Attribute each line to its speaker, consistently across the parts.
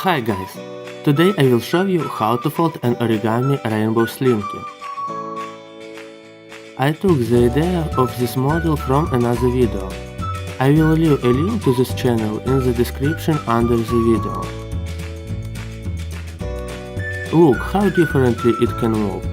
Speaker 1: Hi guys! Today I will show you how to fold an origami rainbow slinky. I took the idea of this model from another video. I will leave a link to this channel in the description under the video. Look how differently it can move.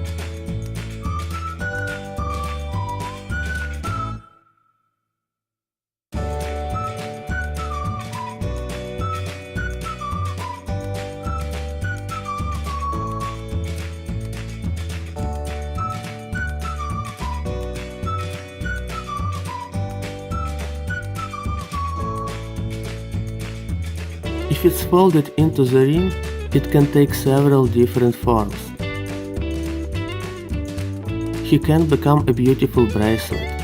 Speaker 1: If it's folded into the ring, it can take several different forms. He can become a beautiful bracelet.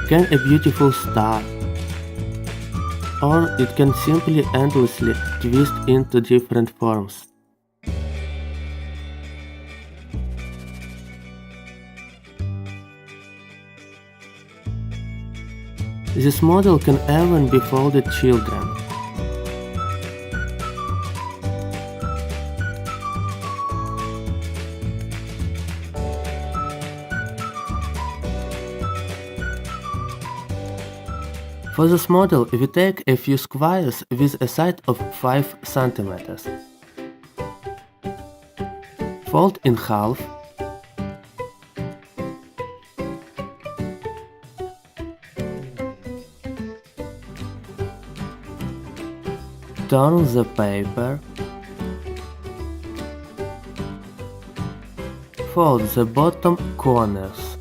Speaker 1: Can a beautiful star. Or it can simply endlessly twist into different forms. This model can even be folded children. For this model, we take a few squares with a side of 5 cm. Fold in half. Turn the paper. Fold the bottom corners.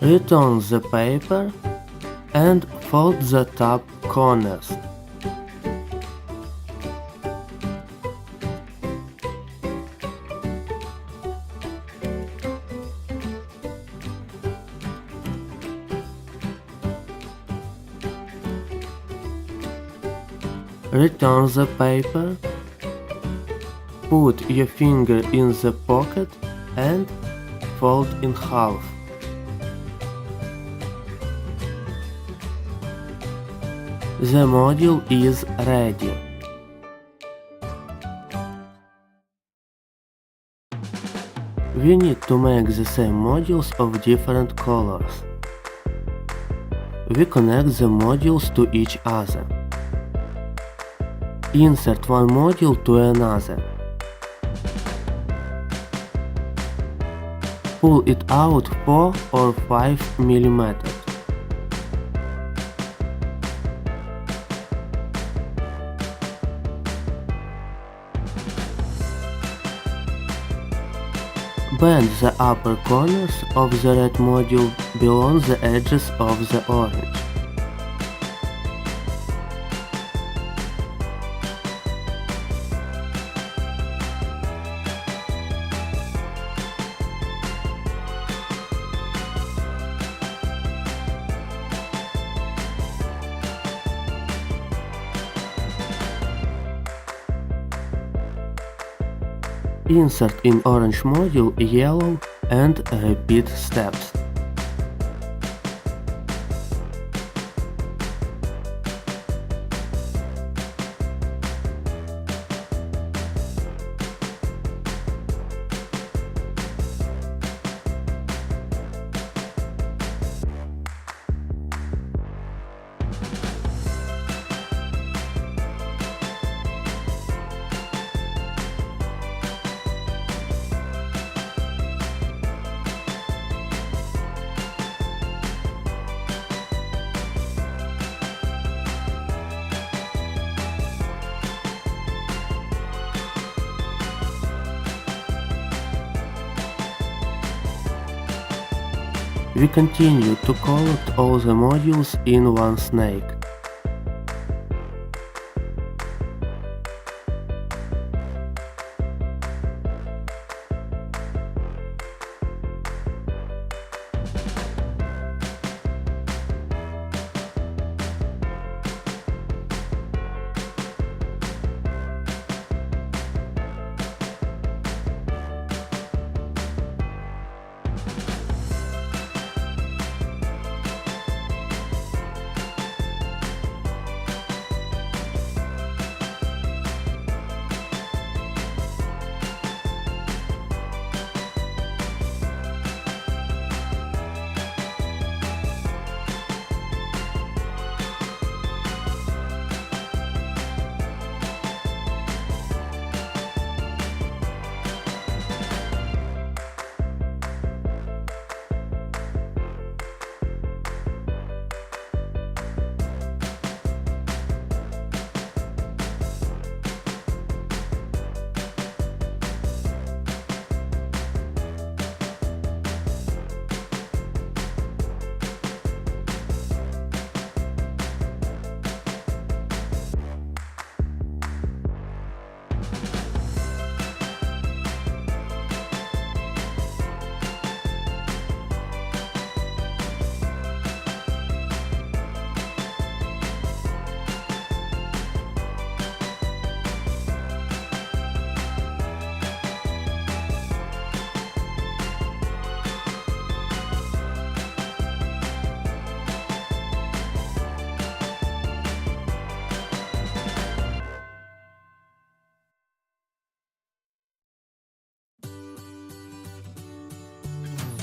Speaker 1: Return the paper and fold the top corners. Return the paper, put your finger in the pocket and fold in half. The module is ready. We need to make the same modules of different colors. We connect the modules to each other. Insert one module to another. Pull it out 4 or 5 mm. Bend the upper corners of the red module below the edges of the orange. Insert in orange module yellow and repeat steps. we continue to collect all the modules in one snake.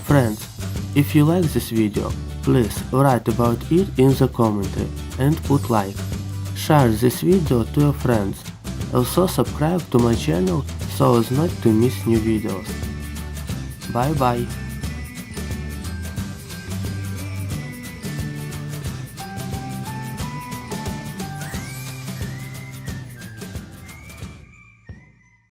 Speaker 1: Friends, if you like this video, please write about it in the commentary and put like. Share this video to your friends. Also subscribe to my channel so as not to miss new videos. Bye bye.